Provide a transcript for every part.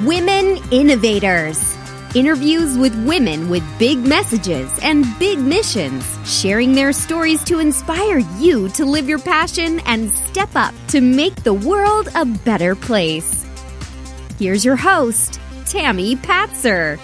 Women Innovators. Interviews with women with big messages and big missions, sharing their stories to inspire you to live your passion and step up to make the world a better place. Here's your host, Tammy Patzer.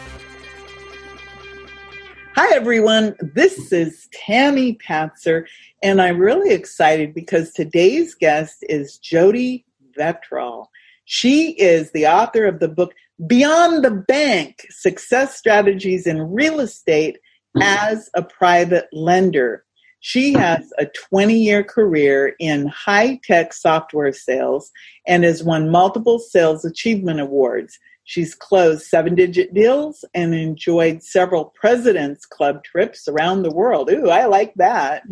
Hi, everyone. This is Tammy Patzer, and I'm really excited because today's guest is Jodi Vetterl. She is the author of the book Beyond the Bank: Success Strategies in Real Estate as a Private Lender. She has a 20-year career in high-tech software sales and has won multiple sales achievement awards. She's closed 7-digit deals and enjoyed several President's Club trips around the world. Ooh, I like that.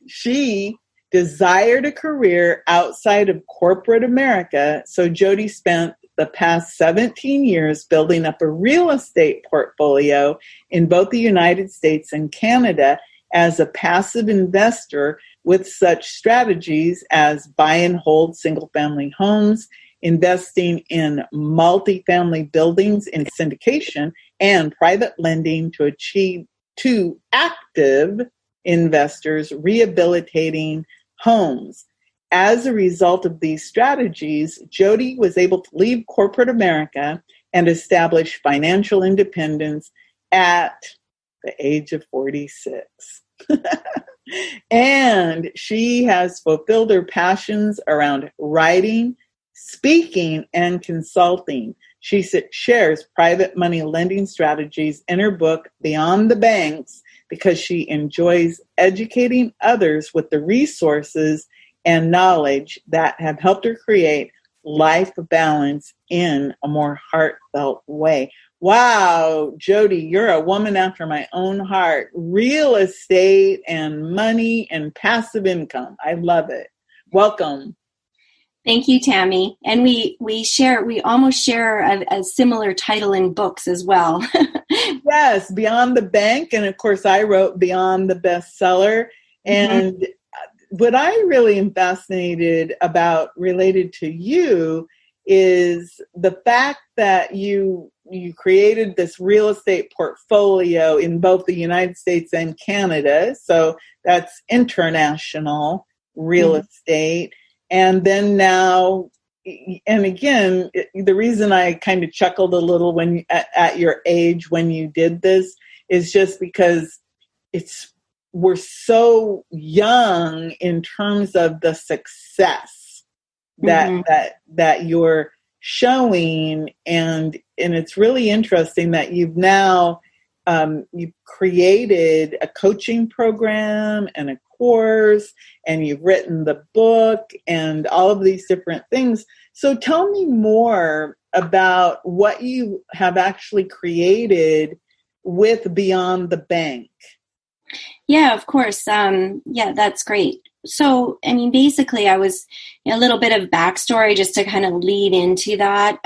She desired a career outside of corporate America, so Jodi spent the past 17 years building up a real estate portfolio in both the United States and Canada as a passive investor with such strategies as buy and hold single-family homes, investing in multifamily buildings in syndication, and private lending to active investors rehabilitating homes. As a result of these strategies, Jodi was able to leave corporate America and establish financial independence at the age of 46. And she has fulfilled her passions around writing, speaking, and consulting. She shares private money lending strategies in her book, Beyond the Banks, because she enjoys educating others with the resources and knowledge that have helped her create life balance in a more heartfelt way. Wow, Jodi, you're a woman after my own heart. Real estate and money and passive income. I love it. Welcome. Thank you, Tammy. And we almost share a similar title in books as well. Yes, Beyond the Bank. And of course, I wrote Beyond the Bestseller. And what I really am fascinated about related to you is the fact that you created this real estate portfolio in both the United States and Canada. So that's international real estate. And then now, and again, the reason I kind of chuckled a little when at your age when you did this is just because we're so young in terms of the success that you're showing, and it's really interesting that you've now you've created a coaching program and a course, and you've written the book and all of these different things. So tell me more about what you have actually created with Beyond the Bank. Yeah, of course. Yeah, that's great. So, I mean, basically I was a little bit of backstory just to kind of lead into that.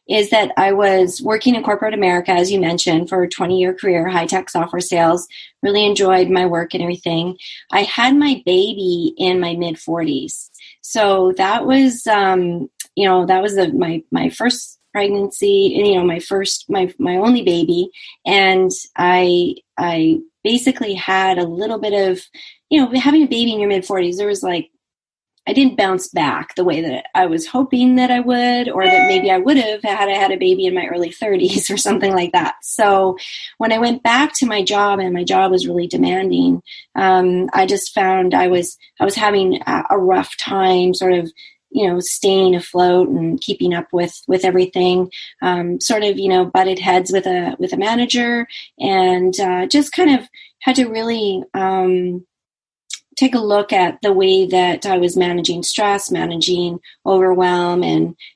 Is that I was working in corporate America, as you mentioned, for a 20-year career, high-tech software sales, really enjoyed my work and everything. I had my baby in my mid-40s. So that was, that was my first pregnancy, and, my only baby. And I basically had a little bit of, having a baby in your mid-40s, there was I didn't bounce back the way that I was hoping that I would, or that maybe I would have had I had a baby in my early 30s or something like that. So when I went back to my job, and my job was really demanding, I just found I was having a rough time sort of, staying afloat and keeping up with everything, butted heads with a manager, and just kind of had to really take a look at the way that I was managing stress, managing overwhelm,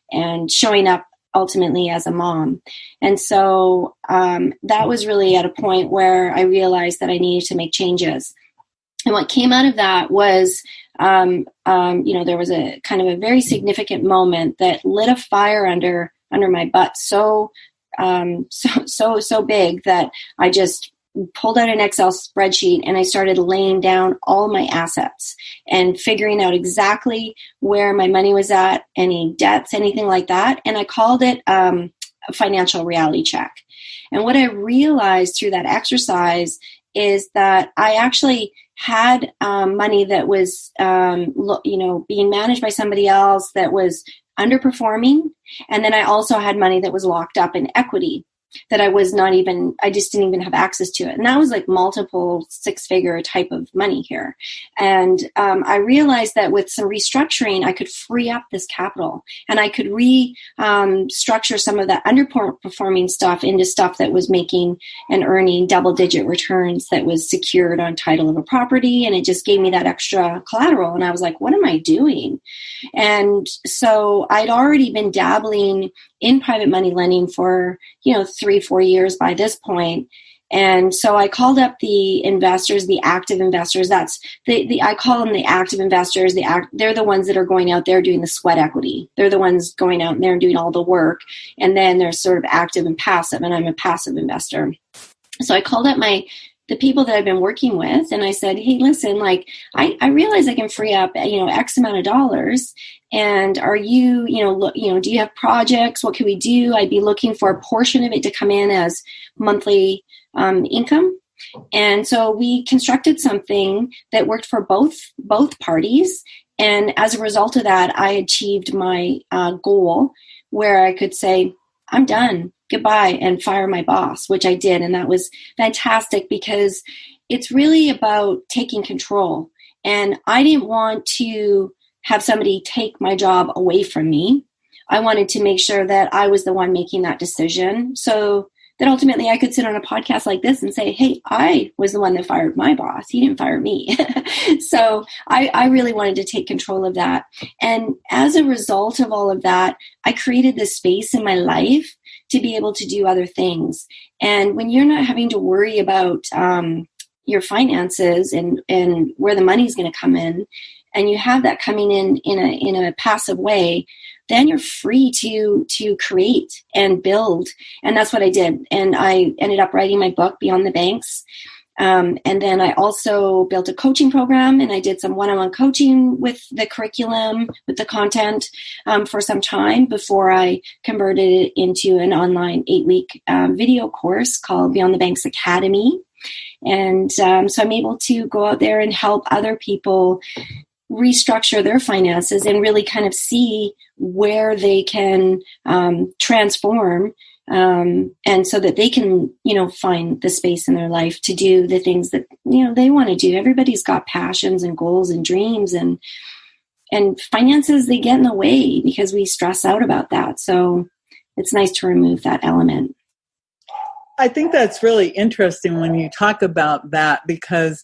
and showing up ultimately as a mom. And so that was really at a point where I realized that I needed to make changes. And what came out of that was, there was a kind of a very significant moment that lit a fire under my butt so big that I just pulled out an Excel spreadsheet and I started laying down all my assets and figuring out exactly where my money was at, any debts, anything like that. And I called it a financial reality check. And what I realized through that exercise is that I actually had money that was, being managed by somebody else that was underperforming. And then I also had money that was locked up in equity that I just didn't even have access to it. And that was like multiple 6-figure type of money here. And I realized that with some restructuring, I could free up this capital and I could restructure some of that underperforming stuff into stuff that was making and earning double-digit returns that was secured on title of a property. And it just gave me that extra collateral. And I was like, what am I doing? And so I'd already been dabbling in private money lending for, 3-4 years by this point. And so I called up the investors, the active investors. That's I call them the active investors. They're the ones that are going out there doing the sweat equity. They're the ones going out there and doing all the work. And then there's sort of active and passive, and I'm a passive investor. So I called up the people that I've been working with, and I said, hey, listen, I realize I can free up, X amount of dollars. And are you, do you have projects? What can we do? I'd be looking for a portion of it to come in as monthly income. And so we constructed something that worked for both parties. And as a result of that, I achieved my goal where I could say, I'm done. Goodbye, and fire my boss, which I did. And that was fantastic because it's really about taking control. And I didn't want to have somebody take my job away from me. I wanted to make sure that I was the one making that decision so that ultimately I could sit on a podcast like this and say, hey, I was the one that fired my boss. He didn't fire me. So I really wanted to take control of that. And as a result of all of that, I created this space in my life to be able to do other things. And when you're not having to worry about your finances and where the money's going to come in, and you have that coming in a passive way, then you're free to create and build. And that's what I did. And I ended up writing my book, Beyond the Banks. And then I also built a coaching program, and I did some one-on-one coaching with the curriculum, with the content for some time before I converted it into an online 8-week video course called Beyond the Banks Academy. And so I'm able to go out there and help other people restructure their finances and really kind of see where they can transform and so that they can, find the space in their life to do the things that, they want to do. Everybody's got passions and goals and dreams, and finances, they get in the way because we stress out about that. So it's nice to remove that element. I think that's really interesting when you talk about that, because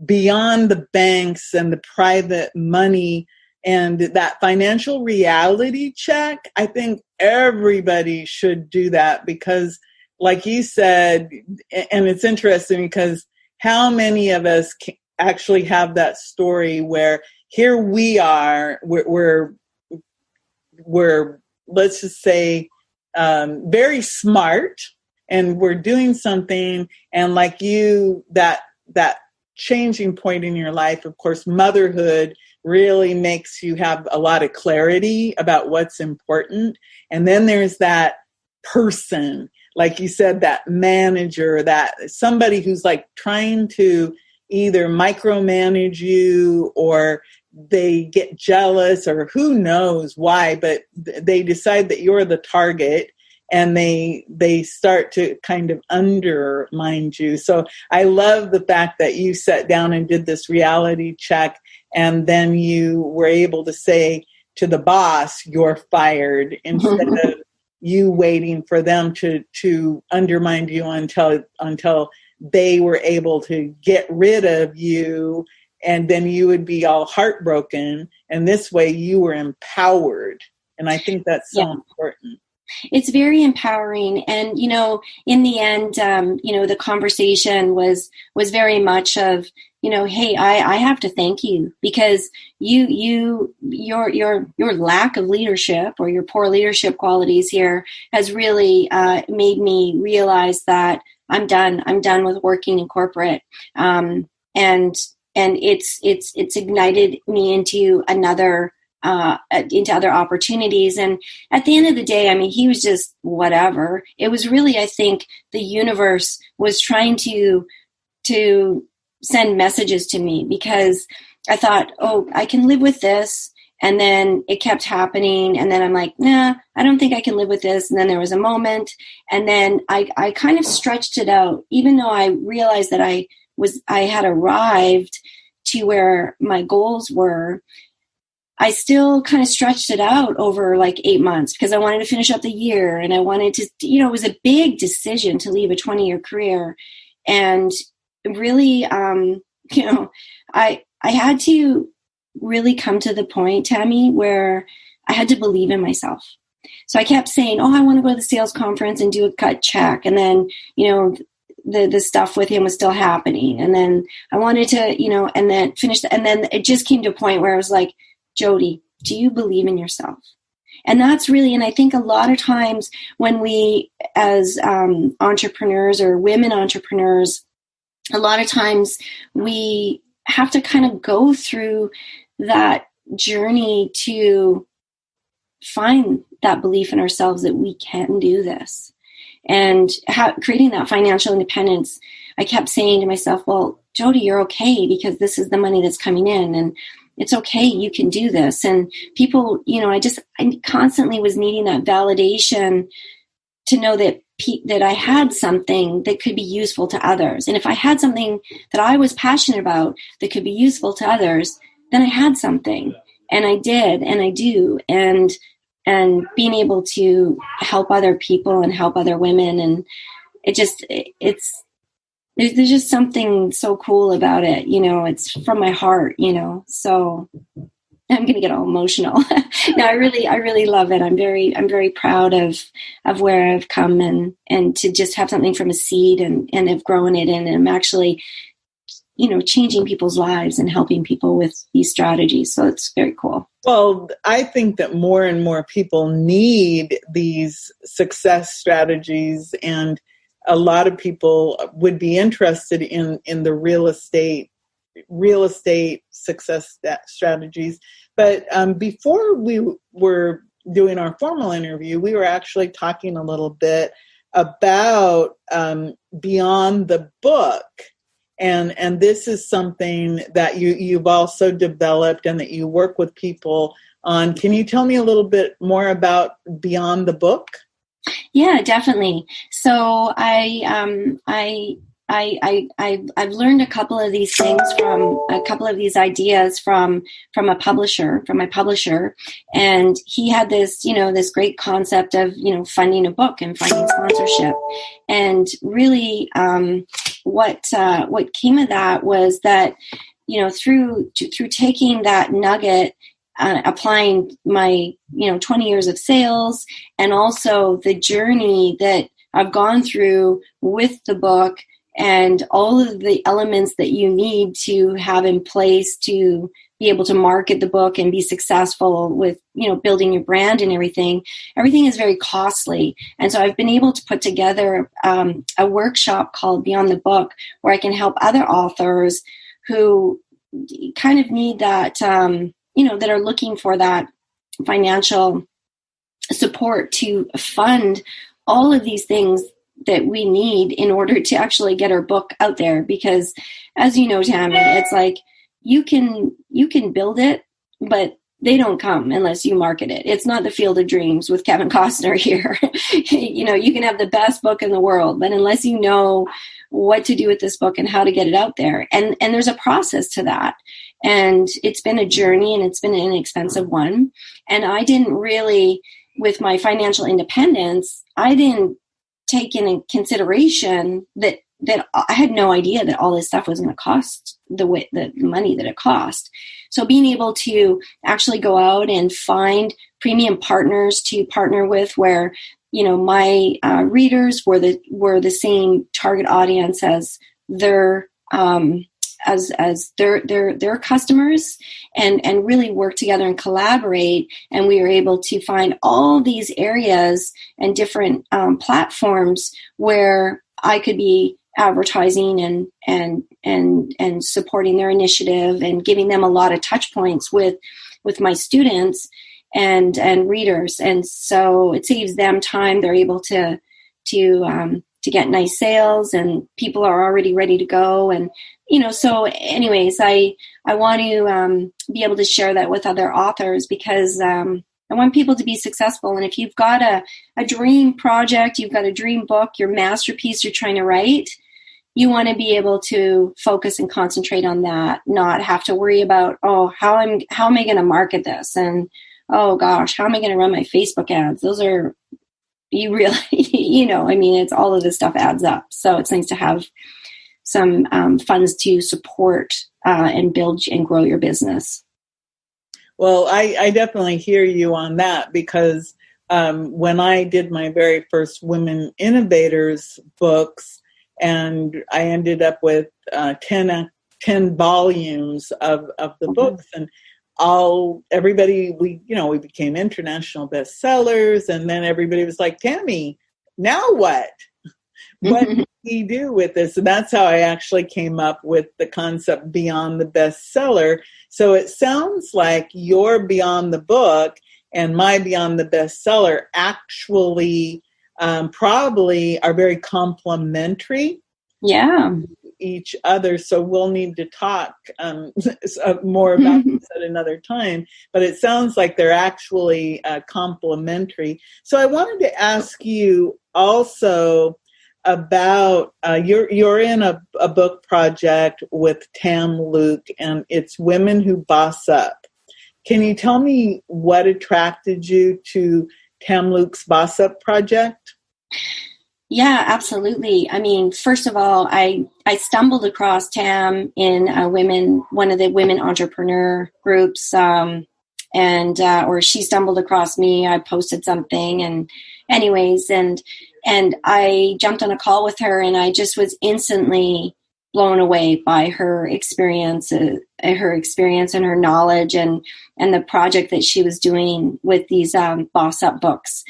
beyond the banks and the private money and that financial reality check, I think everybody should do that because, like you said, and it's interesting because how many of us actually have that story where here we are, we're let's just say, very smart, and we're doing something, and like you, that changing point in your life, of course, motherhood really makes you have a lot of clarity about what's important. And then there's that person, like you said, that manager, that somebody who's like trying to either micromanage you or they get jealous or who knows why, but they decide that you're the target. And they start to kind of undermine you. So I love the fact that you sat down and did this reality check, and then you were able to say to the boss, you're fired, instead of you waiting for them to undermine you until they were able to get rid of you, and then you would be all heartbroken. And this way you were empowered. And I think that's so important. It's very empowering. And, in the end, the conversation was very much of, hey, I have to thank you because your lack of leadership or your poor leadership qualities here has really made me realize that I'm done. I'm done with working in corporate. And it's ignited me into into other opportunities. And at the end of the day, I mean, he was just whatever. It was really, I think the universe was trying to send messages to me, because I thought, oh, I can live with this. And then it kept happening. And then I'm like, nah, I don't think I can live with this. And then there was a moment. And then I kind of stretched it out, even though I realized that I had arrived to where my goals were. I still kind of stretched it out over like 8 months, because I wanted to finish up the year, and I wanted to, it was a big decision to leave a 20-year career. And really, I had to really come to the point, Tammy, where I had to believe in myself. So I kept saying, oh, I want to go to the sales conference and do a cut check. And then, the stuff with him was still happening. And then I wanted to, and then finish. And then it just came to a point where I was like, Jodi, do you believe in yourself? And that's really, and I think a lot of times when we, as entrepreneurs or women entrepreneurs, a lot of times we have to kind of go through that journey to find that belief in ourselves that we can do this. And creating that financial independence, I kept saying to myself, well, Jodi, you're okay, because this is the money that's coming in, and it's okay, you can do this. And people, I constantly was needing that validation to know that I had something that could be useful to others. And if I had something that I was passionate about that could be useful to others, then I had something. And I did, and I do. And being able to help other people and help other women. And there's just something so cool about it. It's from my heart, so I'm going to get all emotional. No, I really love it. I'm very proud of where I've come, and to just have something from a seed and have grown it in. And I'm actually, changing people's lives and helping people with these strategies. So it's very cool. Well, I think that more and more people need these success strategies, and a lot of people would be interested in the real estate success strategies. But before we were doing our formal interview, we were actually talking a little bit about beyond the book. And this is something that you've also developed and that you work with people on. Can you tell me a little bit more about beyond the book? Yeah, definitely. So I've learned a couple of these things from a couple of these ideas from my publisher, and he had this, this great concept of, funding a book and finding sponsorship. And really, what came of that was that, through taking that nugget, applying my 20 years of sales, and also the journey that I've gone through with the book, and all of the elements that you need to have in place to be able to market the book and be successful with, building your brand and everything is very costly. And so I've been able to put together a workshop called Beyond the Book, where I can help other authors who kind of need that, that are looking for that financial support to fund all of these things that we need in order to actually get our book out there. Because as you know, Tammy, it's like you can build it, but they don't come unless you market it. It's not the Field of Dreams with Kevin Costner here. You can have the best book in the world, but unless you know what to do with this book and how to get it out there. And there's a process to that. And it's been a journey, and it's been an inexpensive one. And I didn't really, with my financial independence, I didn't take in consideration that I had no idea that all this stuff was going to cost the money that it cost. So being able to actually go out and find premium partners to partner with, where my readers were the same target audience as their their customers, and really work together and collaborate. And we were able to find all these areas and different platforms where I could be advertising and supporting their initiative and giving them a lot of touch points with my students and readers. And so it saves them time. They're able to get nice sales, and people are already ready to go. And, so anyways, I want to be able to share that with other authors, because I want people to be successful. And if you've got a dream project, you've got a dream book, your masterpiece you're trying to write, you want to be able to focus and concentrate on that, not have to worry about, how am I going to market this? And, oh gosh, how am I going to run my Facebook ads? Those are, you really, it's all of this stuff adds up. So it's nice to have some funds to support and build and grow your business. Well, I definitely hear you on that, because when I did my very first Women Innovators books, and I ended up with 10 volumes of the books, and everybody, we became international bestsellers, and then everybody was like, Tammy, now what? What do we do with this? And that's how I actually came up with the concept Beyond the Bestseller. So it sounds like your Beyond the Book and my Beyond the Bestseller actually probably are very complementary. Yeah. Each other. So we'll need to talk more about this at another time. But it sounds like they're actually complementary. So I wanted to ask you also about you're in a book project with Tam Luke, and it's Women Who Boss Up. Can you tell me what attracted you to Tam Luke's Boss Up project? Yeah, absolutely. I mean, first of all, I stumbled across Tam in one of the women entrepreneur groups, or she stumbled across me. I posted something, and anyways, and I jumped on a call with her, and I just was instantly blown away by her experience and her knowledge and the project that she was doing with these Boss Up books.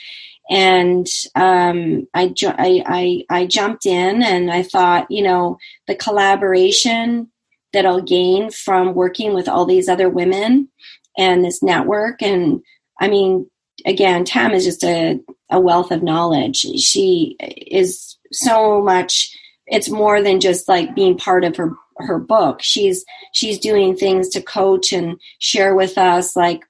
And I jumped in, and I thought, the collaboration that I'll gain from working with all these other women and this network. And I mean, again, Tam is just a wealth of knowledge. She is so much. It's more than just like being part of her book. She's doing things to coach and share with us, like,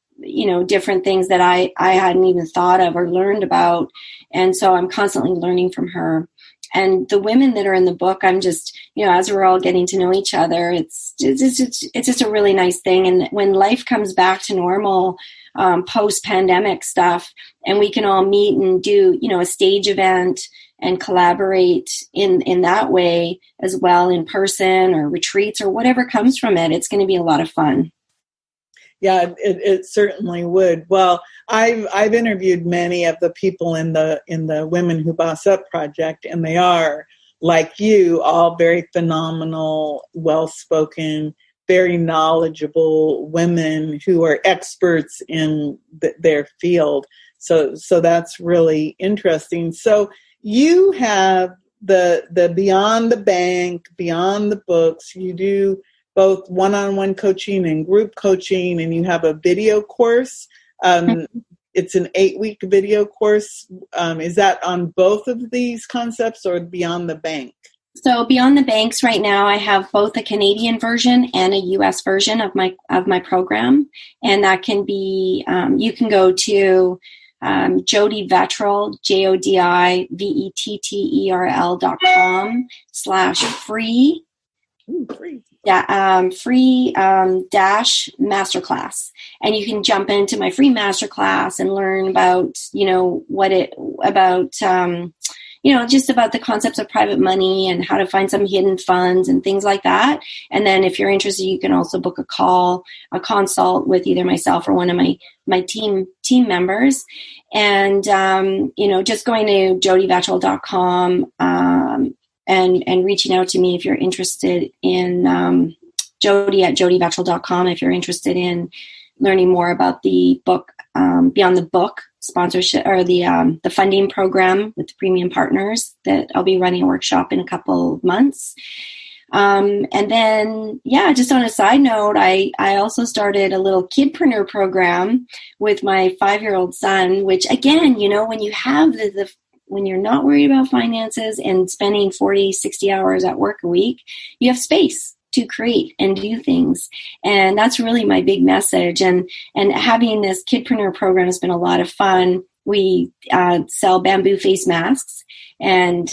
different things that I hadn't even thought of or learned about. And so I'm constantly learning from her. And the women that are in the book, I'm just, as we're all getting to know each other, it's just a really nice thing. And when life comes back to normal, post-pandemic stuff, and we can all meet and do, a stage event and collaborate in that way as well, in person or retreats or whatever comes from it, it's going to be a lot of fun. Yeah, it certainly would. Well, I've interviewed many of the people in the Women Who Boss Up project, and they are, like you, all very phenomenal, well-spoken, very knowledgeable women who are experts in their field. So that's really interesting. So you have the Beyond the Bank, Beyond the Books. You do both one-on-one coaching and group coaching, and you have a video course. It's an 8-week video course. Is that on both of these concepts or Beyond the Bank? So Beyond the Banks right now, I have both a Canadian version and a US version of my program. And that can be, you can go to Jodi Vetterl, JodiVetterl.com/free. Free. Yeah, free dash masterclass. And you can jump into my free masterclass and learn about, just about the concepts of private money and how to find some hidden funds and things like that. And then if you're interested, you can also book a consult with either myself or one of my team members. And, just going to JodiVetterl.com, and reaching out to me if you're interested in Jodi at JodiVetterl.com if you're interested in learning more about the book, Beyond the Book, sponsorship or the funding program with the premium partners that I'll be running a workshop in a couple of months. And then, just on a side note, I also started a little kidpreneur program with my 5-year-old son, which again, when you have when you're not worried about finances and spending 40, 60 hours at work a week, you have space to create and do things. And that's really my big message. And having this kidpreneur program has been a lot of fun. We sell bamboo face masks, and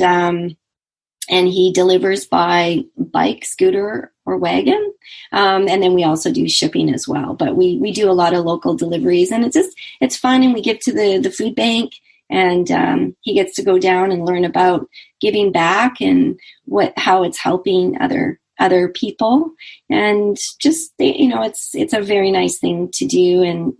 he delivers by bike, scooter, or wagon. And then we also do shipping as well. But we do a lot of local deliveries, and it's fun. And we give to the food bank, and he gets to go down and learn about giving back and how it's helping other people. And just, it's a very nice thing to do and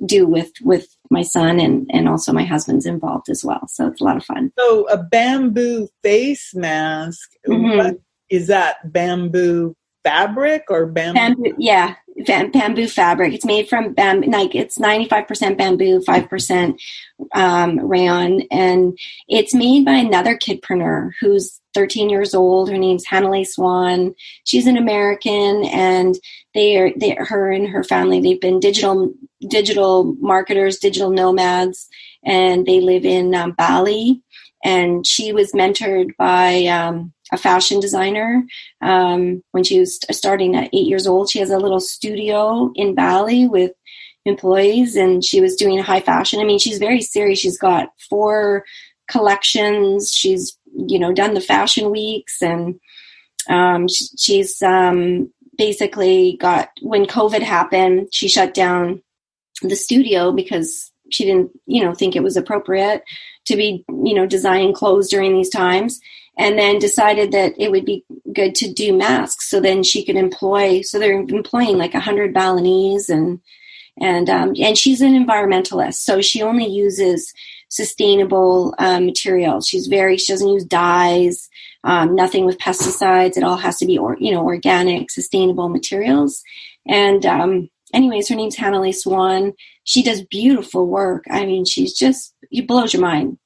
do with my son, and also my husband's involved as well. So it's a lot of fun. So a bamboo face mask, what is that, bamboo fabric or bamboo? Bamboo fabric. It's made from bamboo, like it's 95% bamboo, 5% rayon. And it's made by another kidpreneur who's 13 years old. Her name's Hannah Swan. She's an American, and her and her family, they've been digital marketers, digital nomads, and they live in Bali. And she was mentored by a fashion designer when she was starting at 8 years old. She has a little studio in Bali with employees, and she was doing high fashion. I mean, she's very serious. She's got 4 collections. She's done the fashion weeks, and she's basically got, when COVID happened, she shut down the studio because she didn't think it was appropriate to be designing clothes during these times, and then decided that it would be good to do masks. So then she could so they're employing like 100 Balinese, and she's an environmentalist, so she only uses sustainable materials. She doesn't use dyes, nothing with pesticides. It all has to be organic, sustainable materials. And anyways, her name's Hannah Swan. She does beautiful work. I mean, it blows your mind.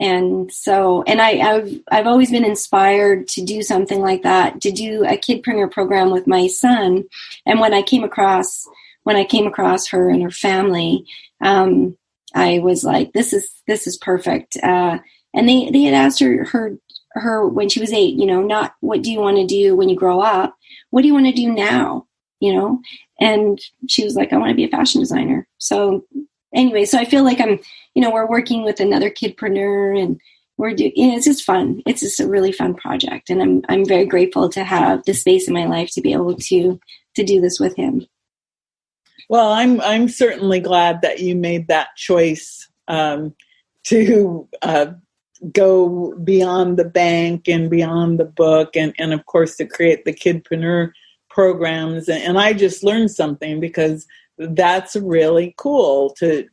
And so, and I've always been inspired to do something like that, to do a kidpreneur program with my son. And when I came across her and her family, I was like, this is perfect. And they had asked her when she was 8, not what do you want to do when you grow up? What do you want to do now? And she was like, I want to be a fashion designer. So anyway, so I feel like we're working with another kidpreneur, and it's just fun. It's just a really fun project. And I'm very grateful to have the space in my life to be able to do this with him. Well, I'm certainly glad that you made that choice to go beyond the bank and beyond the book, and of course to create the kidpreneur programs. And I just learned something, because that's really cool to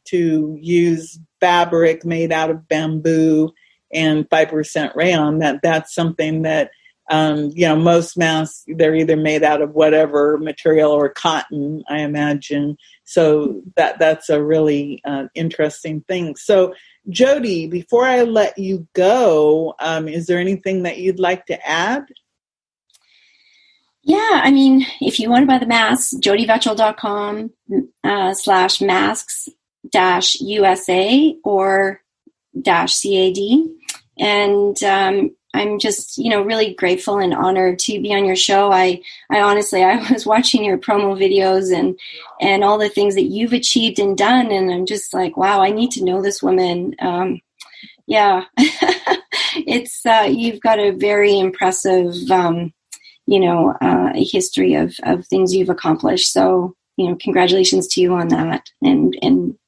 use fabric made out of bamboo and 5% rayon. That's something that most masks, they're either made out of whatever material or cotton, I imagine. So that's a really interesting thing. So Jodi, before I let you go, is there anything that you'd like to add? Yeah, I mean, if you want to buy the masks, jodivetterl.com /masks-USA or -CAD. And I'm just, really grateful and honored to be on your show. I honestly, I was watching your promo videos and all the things that you've achieved and done. And I'm just like, wow, I need to know this woman. Yeah, it's, you've got a very impressive, history of things you've accomplished. So, congratulations to you on that and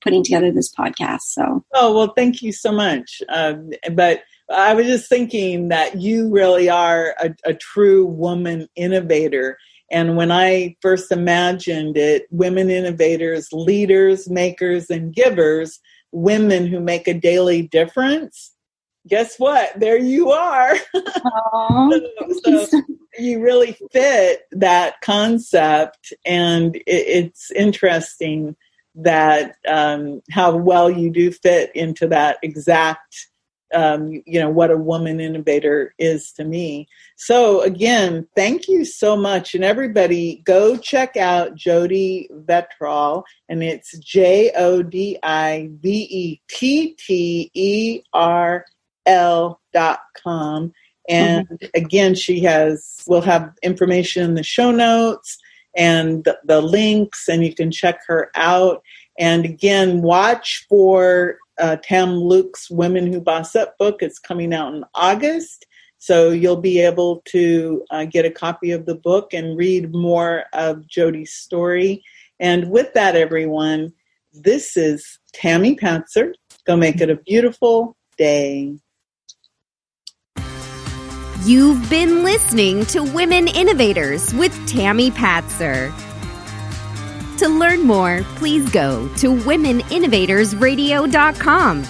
putting together this podcast. So, oh, well, thank you so much. But I was just thinking that you really are a true woman innovator. And when I first imagined it, women innovators, leaders, makers, and givers, women who make a daily difference, guess what? There you are. so you really fit that concept. And it's interesting that how well you do fit into that exact, what a woman innovator is to me. So again, thank you so much. And everybody go check out Jodi Vetterl, and it's JodiVetterl.com. And again, we'll have information in the show notes and the links, and you can check her out. And again, watch for Tam Luke's Women Who Boss Up book. It's coming out in August. So you'll be able to get a copy of the book and read more of Jodi's story. And with that, everyone, this is Tammy Patzer. Go make it a beautiful day. You've been listening to Women Innovators with Tammy Patzer. To learn more, please go to womeninnovatorsradio.com.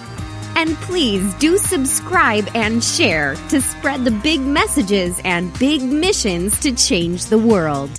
And please do subscribe and share to spread the big messages and big missions to change the world.